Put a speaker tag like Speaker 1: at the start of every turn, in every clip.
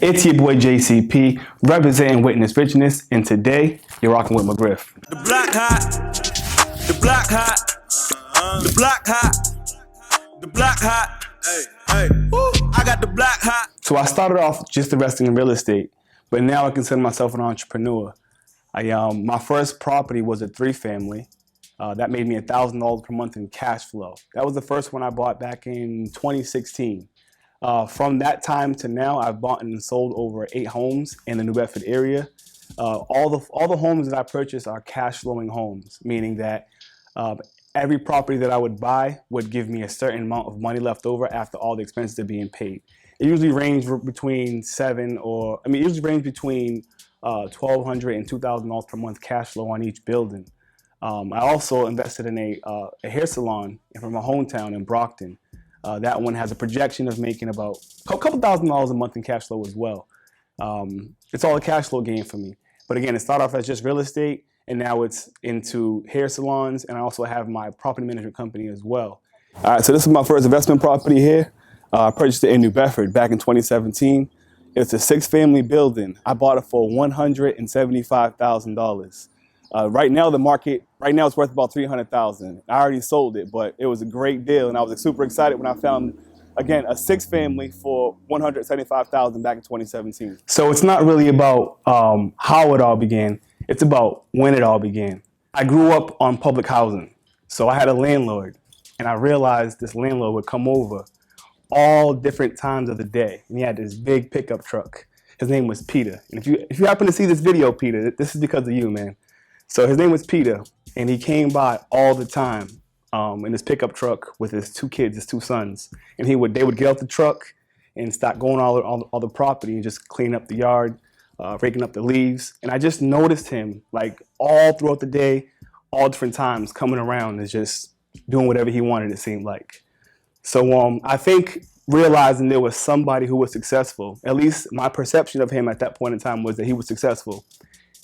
Speaker 1: It's your boy JCP, representing Witness Richness, and today, you're rocking with McGriff.
Speaker 2: The block hot, the block hot, the block hot, the block hot, hey, woo, I got the block hot.
Speaker 1: So I started off just investing in real estate, but now I consider myself an entrepreneur. My first property was a 3-family. That made me $1,000 per month in cash flow. That was the first one I bought back in 2016. From that time to now, I've bought and sold over 8 homes in the New Bedford area. All the homes that I purchased are cash flowing homes, meaning that every property that I would buy would give me a certain amount of money left over after all the expenses are being paid. It usually ranges between $1,200 and $2,000 per month cash flow on each building. I also invested in a hair salon from my hometown in Brockton. That one has a projection of making about a couple $1,000s a month in cash flow as well. It's all a cash flow game for me. But again, it started off as just real estate, and now it's into hair salons, and I also have my property management company as well. All right, so this is my first investment property here. I purchased it in New Bedford back in 2017. It's a 6-family building. I bought it for $175,000. Right now, the market, it's worth about $300,000. I already sold it, but it was a great deal, and I was super excited when I found, again, a 6-family for $175,000 back in 2017. So it's not really about how it all began. It's about when it all began. I grew up on public housing, so I had a landlord, and I realized this landlord would come over all different times of the day, and he had this big pickup truck. His name was Peter, and if you happen to see this video, Peter, this is because of you, man. So his name was Peter, and he came by all the time in his pickup truck with his 2 kids, his 2 sons. And they would get out the truck and start going all the property and just clean up the yard, raking up the leaves. And I just noticed him like all throughout the day, all different times coming around and just doing whatever he wanted, it seemed like. So I think realizing there was somebody who was successful, at least my perception of him at that point in time was that he was successful.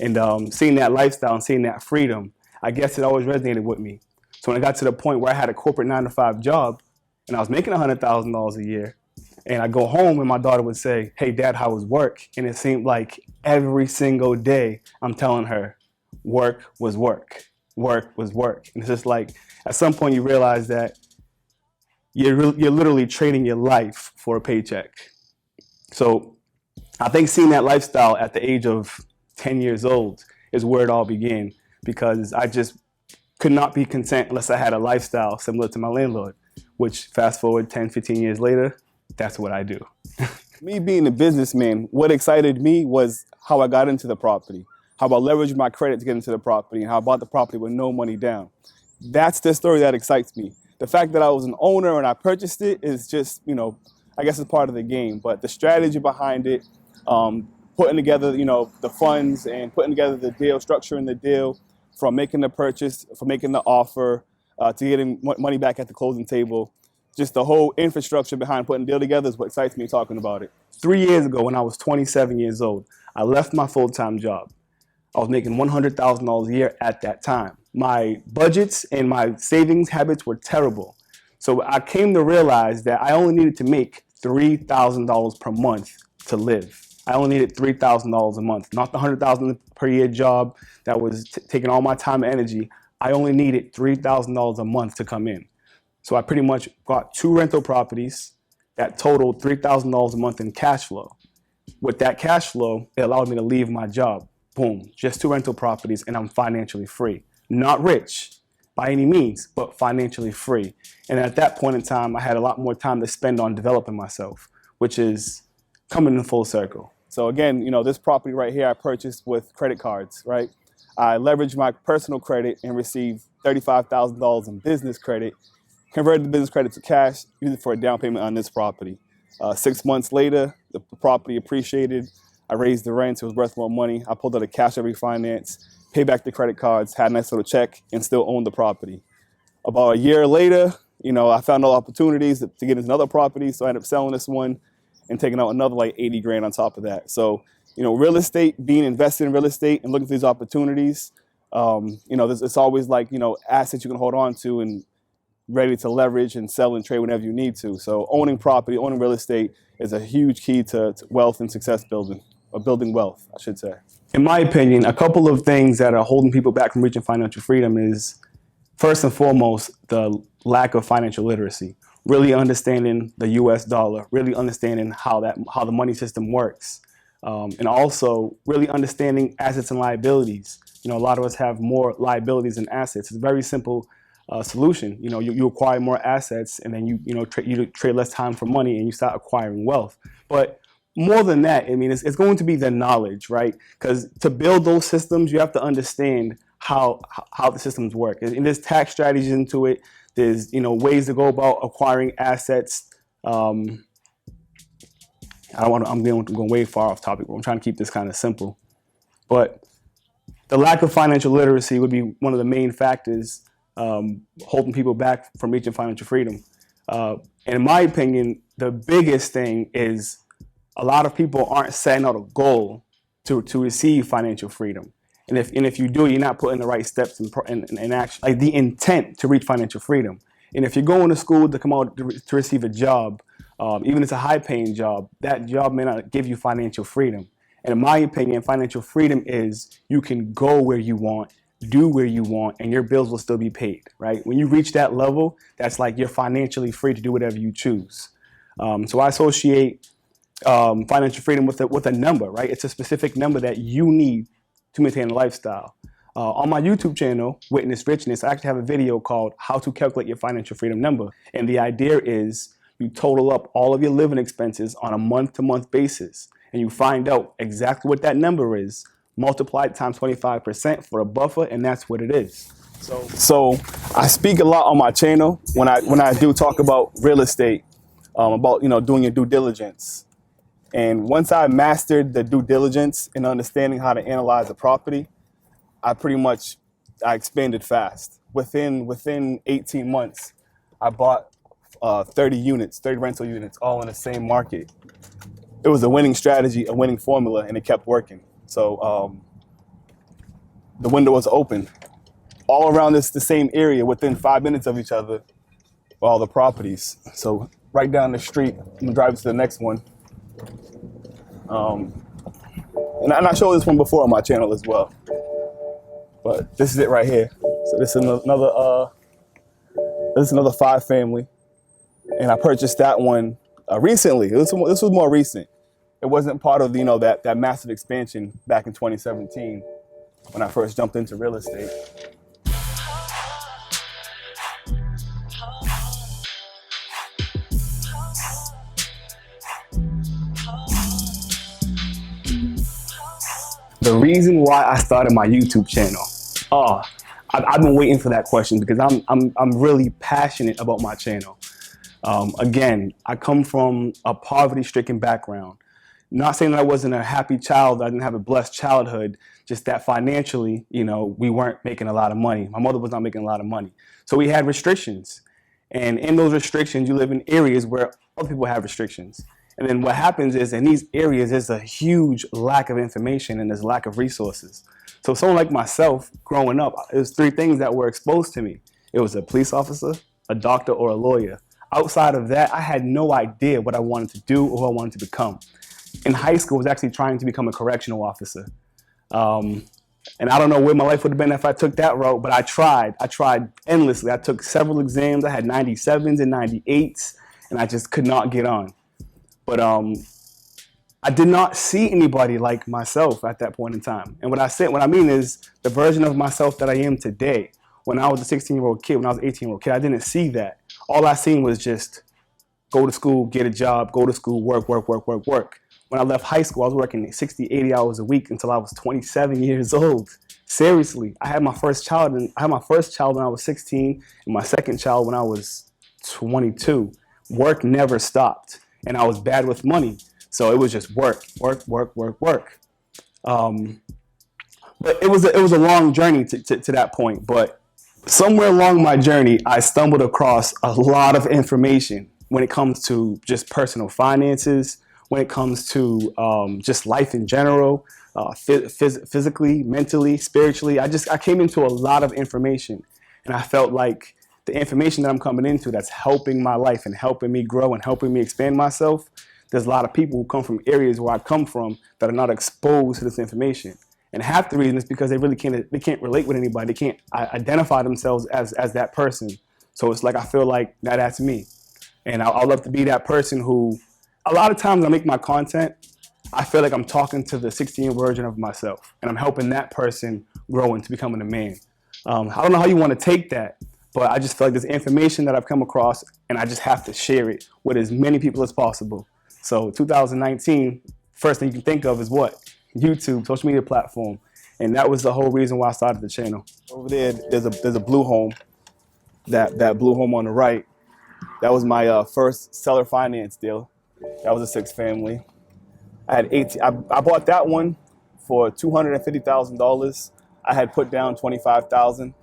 Speaker 1: And seeing that lifestyle and seeing that freedom, I guess it always resonated with me. So when I got to the point where I had a corporate 9-to-5 job and I was making $100,000 a year, and I go home and my daughter would say, "Hey, Dad, how was work?" And it seemed like every single day I'm telling her, work was work, work was work. And it's just like, at some point you realize that you're literally trading your life for a paycheck. So I think seeing that lifestyle at the age of 10 years old is where it all began, because I just could not be content unless I had a lifestyle similar to my landlord, which fast forward 10, 15 years later, that's what I do. Me being a businessman, what excited me was how I got into the property, how I leveraged my credit to get into the property, and how I bought the property with no money down. That's the story that excites me. The fact that I was an owner and I purchased it is just, I guess it's part of the game, but the strategy behind it, putting together, the funds and putting together the deal, structuring the deal, from making the purchase, from making the offer, to getting money back at the closing table. Just the whole infrastructure behind putting the deal together is what excites me talking about it. 3 years ago, when I was 27 years old, I left my full-time job. I was making $100,000 a year at that time. My budgets and my savings habits were terrible. So I came to realize that I only needed to make $3,000 per month to live. I only needed $3,000 a month, not the $100,000 per year job that was taking all my time and energy. I only needed $3,000 a month to come in. So I pretty much got 2 rental properties that totaled $3,000 a month in cash flow. With that cash flow, it allowed me to leave my job. Boom, just 2 rental properties, and I'm financially free. Not rich by any means, but financially free. And at that point in time, I had a lot more time to spend on developing myself, which is coming in full circle. So again, this property right here I purchased with credit cards, right? I leveraged my personal credit and received $35,000 in business credit, converted the business credit to cash, used it for a down payment on this property. 6 months later, the property appreciated. I raised the rent, it was worth more money. I pulled out a cash out refinance, paid back the credit cards, had a nice little check, and still owned the property. About a year later, I found other opportunities to get into another property, so I ended up selling this one and taking out another like 80 grand on top of that. So, real estate, being invested in real estate and looking for these opportunities, it's always like, assets you can hold on to and ready to leverage and sell and trade whenever you need to. So owning property, owning real estate is a huge key to wealth and success building, or building wealth, I should say. In my opinion, a couple of things that are holding people back from reaching financial freedom is, first and foremost, the lack of financial literacy. Really understanding the US dollar, really understanding how the money system works. And also really understanding assets and liabilities. A lot of us have more liabilities than assets. It's a very simple solution. You acquire more assets, and then you trade less time for money, and you start acquiring wealth. But more than that, I mean, it's going to be the knowledge, right? Because to build those systems, you have to understand how the systems work. And there's tax strategies into it. There's ways to go about acquiring assets. I'm going way far off topic, but I'm trying to keep this kind of simple. But the lack of financial literacy would be one of the main factors holding people back from reaching financial freedom. And in my opinion, the biggest thing is a lot of people aren't setting out a goal to receive financial freedom. And if you do, you're not putting the right steps in action, like the intent to reach financial freedom. And if you're going to school to come out to receive a job, even if it's a high-paying job, that job may not give you financial freedom. And in my opinion, financial freedom is you can go where you want, do where you want, and your bills will still be paid, right? When you reach that level, that's like you're financially free to do whatever you choose. So I associate financial freedom with a number, right? It's a specific number that you need to maintain a lifestyle. On my YouTube channel, Witness Richness, I actually have a video called How to Calculate Your Financial Freedom Number. And the idea is you total up all of your living expenses on a month-to-month basis, and you find out exactly what that number is, multiply it times 25% for a buffer, and that's what it is. So I speak a lot on my channel when I do talk about real estate, about doing your due diligence. And once I mastered the due diligence and understanding how to analyze a property, I expanded fast. Within 18 months, I bought 30 rental units, all in the same market. It was a winning strategy, a winning formula, and it kept working. So the window was open. All around the same area, within 5 minutes of each other, were all the properties. So right down the street, I'm gonna drive to the next one. And I showed this one before on my channel as well. But this is it right here. So this is another 5-family. And I purchased that one recently. This was more recent. It wasn't part of that massive expansion back in 2017 when I first jumped into real estate. The reason why I started my YouTube channel, I've been waiting for that question because I'm really passionate about my channel. Again, I come from a poverty-stricken background. Not saying that I wasn't a happy child, I didn't have a blessed childhood, just that financially, we weren't making a lot of money. My mother was not making a lot of money. So we had restrictions. And in those restrictions, you live in areas where other people have restrictions. And then what happens is in these areas, there's a huge lack of information and there's lack of resources. So someone like myself, growing up, there's 3 things that were exposed to me. It was a police officer, a doctor, or a lawyer. Outside of that, I had no idea what I wanted to do or who I wanted to become. In high school, I was actually trying to become a correctional officer. And I don't know where my life would have been if I took that route, but I tried endlessly. I took several exams. I had 97s and 98s, and I just could not get on. But I did not see anybody like myself at that point in time. And what I mean is the version of myself that I am today. When I was a 16-year-old kid, when I was an 18-year-old kid, I didn't see that. All I seen was just go to school, get a job, go to school, work. When I left high school, I was working 60, 80 hours a week until I was 27 years old. Seriously, I had my first child when I was 16 and my second child when I was 22. Work never stopped. And I was bad with money. So it was just work. But it was a long journey to that point. But somewhere along my journey, I stumbled across a lot of information when it comes to just personal finances, when it comes to just life in general, physically, mentally, spiritually. I came into a lot of information, and I felt like the information that I'm coming into that's helping my life and helping me grow and helping me expand myself, there's a lot of people who come from areas where I come from that are not exposed to this information. And half the reason is because they can't relate with anybody. They can't identify themselves as that person. So it's like, I feel like that's me. And I'd love to be that person who, a lot of times when I make my content, I feel like I'm talking to the 16-year version of myself, and I'm helping that person grow into becoming a man. I don't know how you want to take that, but I just feel like there's information that I've come across, and I just have to share it with as many people as possible. So 2019, first thing you can think of is what? YouTube, social media platform. And that was the whole reason why I started the channel. Over there, there's a blue home, that blue home on the right. That was my first seller finance deal. That was a 6-family. I had 18. I bought that one for $250,000. I had put down $25,000.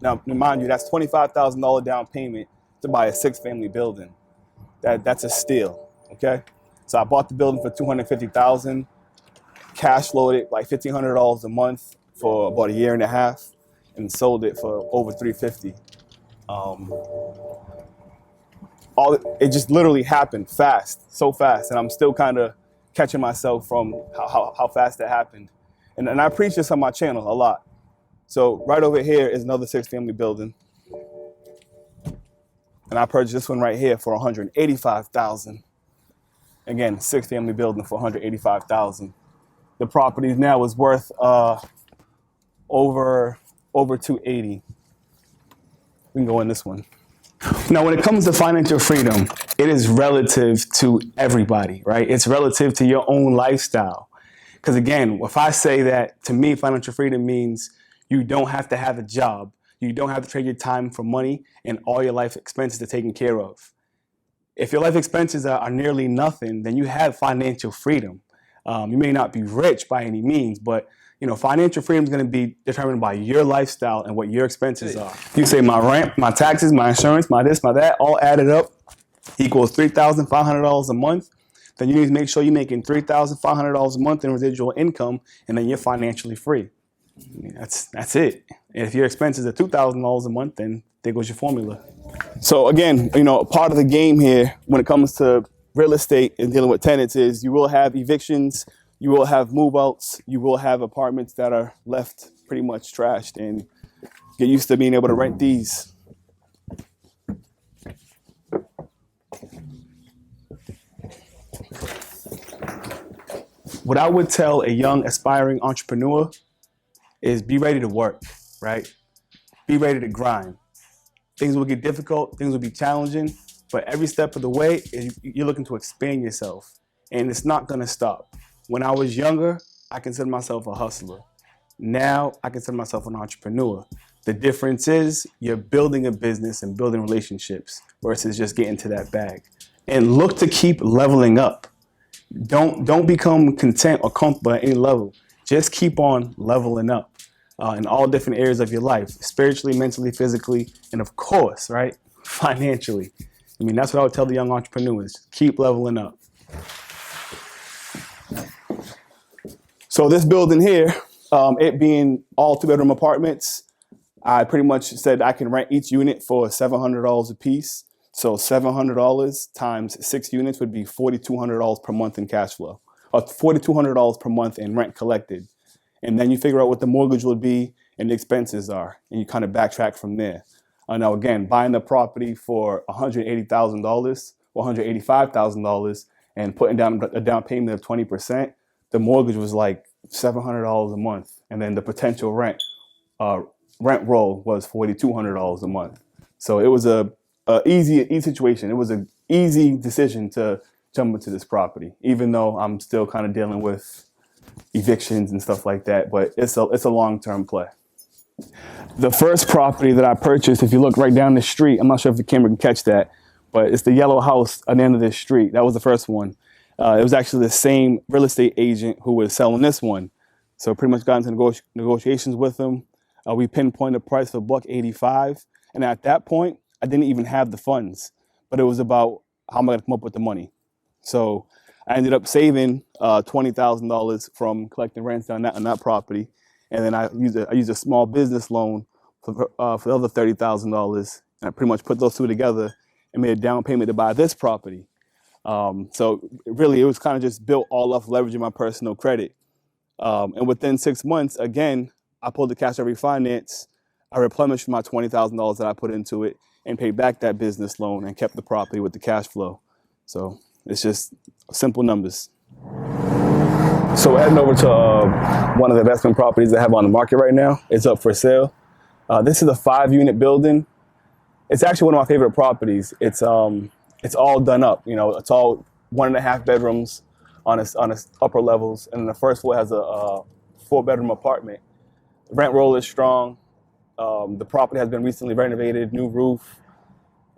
Speaker 1: Now, mind you, that's $25,000 down payment to buy a 6-family building. That's a steal. Okay, so I bought the building for $250,000. Cash flowed it like $1,500 a month for about a year and a half, and sold it for over $350,000. It just literally happened fast, so fast, and I'm still kind of catching myself from how fast it happened. And I preach this on my channel a lot. So right over here is another 6-family building. And I purchased this one right here for $185,000. Again, 6-family building for $185,000. The property now is worth over $280,000. We can go in this one. Now, when it comes to financial freedom, it is relative to everybody, right? It's relative to your own lifestyle. Because again, if I say that, to me, financial freedom means you don't have to have a job, you don't have to trade your time for money, and all your life expenses are taken care of. If your life expenses are nearly nothing, then you have financial freedom. You may not be rich by any means, but financial freedom is going to be determined by your lifestyle and what your expenses are. You say my rent, my taxes, my insurance, my this, my that, all added up equals $3,500 a month. Then you need to make sure you're making $3,500 a month in residual income, and then you're financially free. That's it. And if your expenses are $2,000 a month, then there goes your formula. So again, part of the game here when it comes to real estate and dealing with tenants is you will have evictions, you will have move-outs, you will have apartments that are left pretty much trashed, and get used to being able to rent these. What I would tell a young aspiring entrepreneur is be ready to work, right? Be ready to grind. Things will get difficult, things will be challenging, but every step of the way, you're looking to expand yourself, and it's not gonna stop. When I was younger, I considered myself a hustler. Now, I consider myself an entrepreneur. The difference is you're building a business and building relationships versus just getting to that bag. And look to keep leveling up. Don't become content or comfortable at any level. Just keep on leveling up in all different areas of your life, spiritually, mentally, physically, and of course, right, financially. I mean, that's what I would tell the young entrepreneurs. Keep leveling up. So this building here, it being all 2-bedroom apartments, I pretty much said I can rent each unit for $700 a piece. So $700 times 6 units would be $4,200 per month in cash flow, or $4,200 per month in rent collected. And then you figure out what the mortgage would be and the expenses are, and you kind of backtrack from there. Now again, buying the property for $180,000 or $185,000 and putting down a down payment of 20%, the mortgage was like $700 a month, and then the potential rent roll was $4,200 a month. So it was a easy situation. It was an easy decision to jump into this property, even though I'm still kind of dealing with evictions and stuff like that. But it's a long-term play. The first property that I purchased, if you look right down the street, I'm not sure if the camera can catch that, but it's the yellow house at the end of this street. That was the first one. It was actually the same real estate agent who was selling this one. So pretty much got into negotiations with him. We pinpointed the price for $185. And at that point, I didn't even have the funds, but it was about how am I going to come up with the money. So I ended up saving $20,000 from collecting rents on that property. And then I used a small business loan for the other $30,000. And I pretty much put those two together and made a down payment to buy this property. So really, it was kind of just built all off leveraging my personal credit. And within 6 months, again, I pulled the cash out refinance. I replenished my $20,000 that I put into it and paid back that business loan and kept the property with the cash flow. So it's just simple numbers. So we're heading over to one of the investment properties I have on the market right now. It's up for sale. This is a 5-unit building. It's actually one of my favorite properties. It's all done up. You know, it's all 1.5 bedrooms on its upper levels, and then the first floor has a 4-bedroom apartment. The rent roll is strong. The property has been recently renovated, new roof,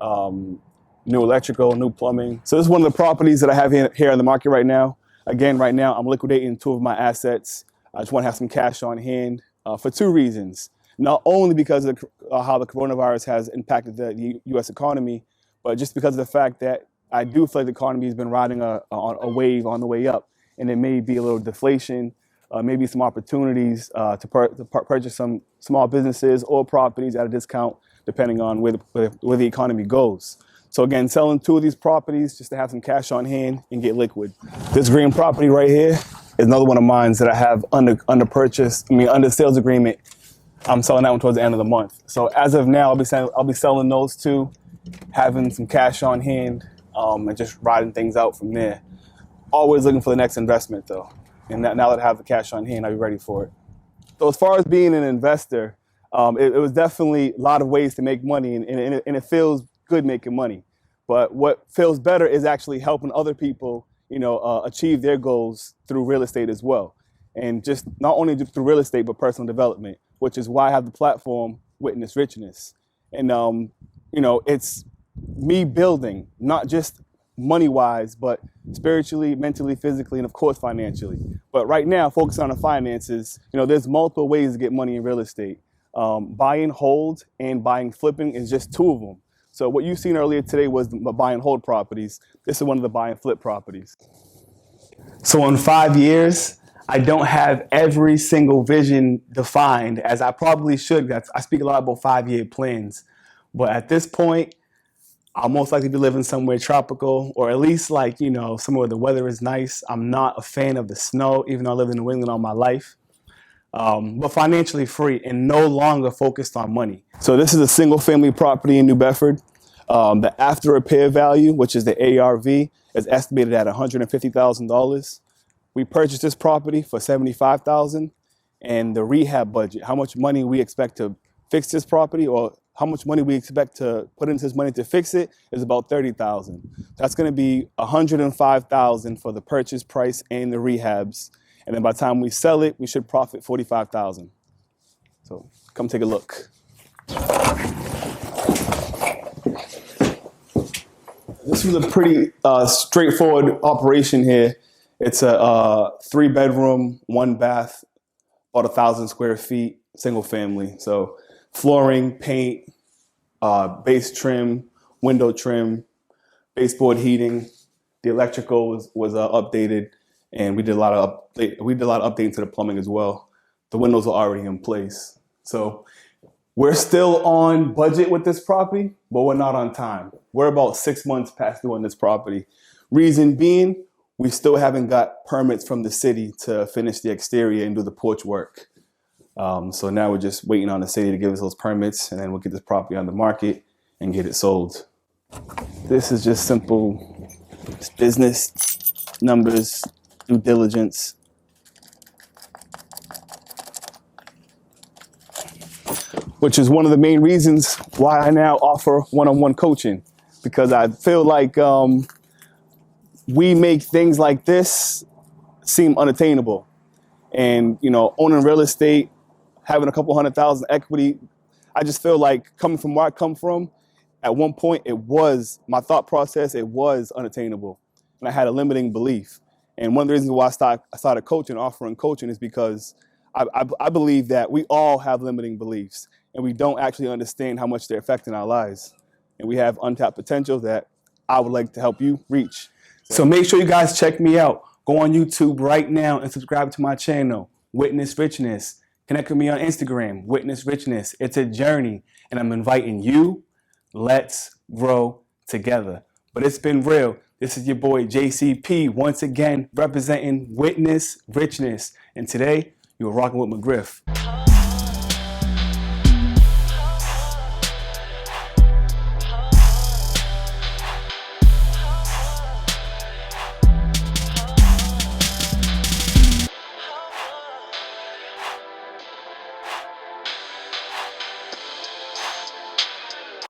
Speaker 1: new electrical, new plumbing. So this is one of the properties that I have here on the market right now. Again, right now I'm liquidating 2 of my assets. I just want to have some cash on hand for 2 reasons. Not only because of how the coronavirus has impacted the U.S. economy, but just because of the fact that I do feel like the economy has been riding a wave on the way up, and there may be a little deflation, maybe some opportunities to purchase some small businesses or properties at a discount, depending on where the economy goes. So again, selling 2 of these properties just to have some cash on hand and get liquid. This green property right here is another one of mine that I have under sales agreement. I'm selling that one towards the end of the month. So as of now, I'll be selling those 2, having some cash on hand, and just riding things out from there. Always looking for the next investment though. And now that I have the cash on hand, I'll be ready for it. So as far as being an investor, it was definitely a lot of ways to make money, and it feels good making money. But what feels better is actually helping other people, achieve their goals through real estate as well. And just not only just through real estate, but personal development, which is why I have the platform Witness Richness. And, it's me building, not just money-wise, but spiritually, mentally, physically, and of course, financially. But right now, focusing on the finances, there's multiple ways to get money in real estate. Buying, hold, and buying, flipping is just 2 of them. So what you've seen earlier today was the buy and hold properties. This is one of the buy and flip properties. So in 5 years, I don't have every single vision defined as I probably should. I speak a lot about 5-year plans. But at this point, I'll most likely be living somewhere tropical, or at least somewhere where the weather is nice. I'm not a fan of the snow, even though I lived in New England all my life. But financially free and no longer focused on money. So this is a single family property in New Bedford. The after repair value, which is the ARV, is estimated at $150,000. We purchased this property for $75,000, and the rehab budget, how much money we expect to fix this property, or how much money we expect to put into this money to fix it, is about $30,000. That's going to be $105,000 for the purchase price and the rehabs. And then by the time we sell it, we should profit $45,000. So come take a look. This was a pretty straightforward operation here. It's a 3-bedroom, 1-bath, about 1,000 square feet, single family. So flooring, paint, base trim, window trim, baseboard heating. The electrical was updated. And we did a lot of updating to the plumbing as well. The windows are already in place. So we're still on budget with this property, but we're not on time. We're about 6 months past due on this property. Reason being, we still haven't got permits from the city to finish the exterior and do the porch work. So now we're just waiting on the city to give us those permits, and then we'll get this property on the market and get it sold. This is just simple business, numbers, due diligence. Which is one of the main reasons why I now offer one-on-one coaching, because I feel like we make things like this seem unattainable. And, owning real estate, having a couple $100,000 equity, I just feel like coming from where I come from, at one point my thought process, it was unattainable. And I had a limiting belief. And one of the reasons why I started offering coaching, is because I believe that we all have limiting beliefs, and we don't actually understand how much they're affecting our lives. And we have untapped potential that I would like to help you reach. So make sure you guys check me out. Go on YouTube right now and subscribe to my channel, Witness Richness. Connect with me on Instagram, Witness Richness. It's a journey, and I'm inviting you, Let's grow together. But it's been real. This is your boy JCP once again representing Witness Richness. And today, you're rocking with McGriff.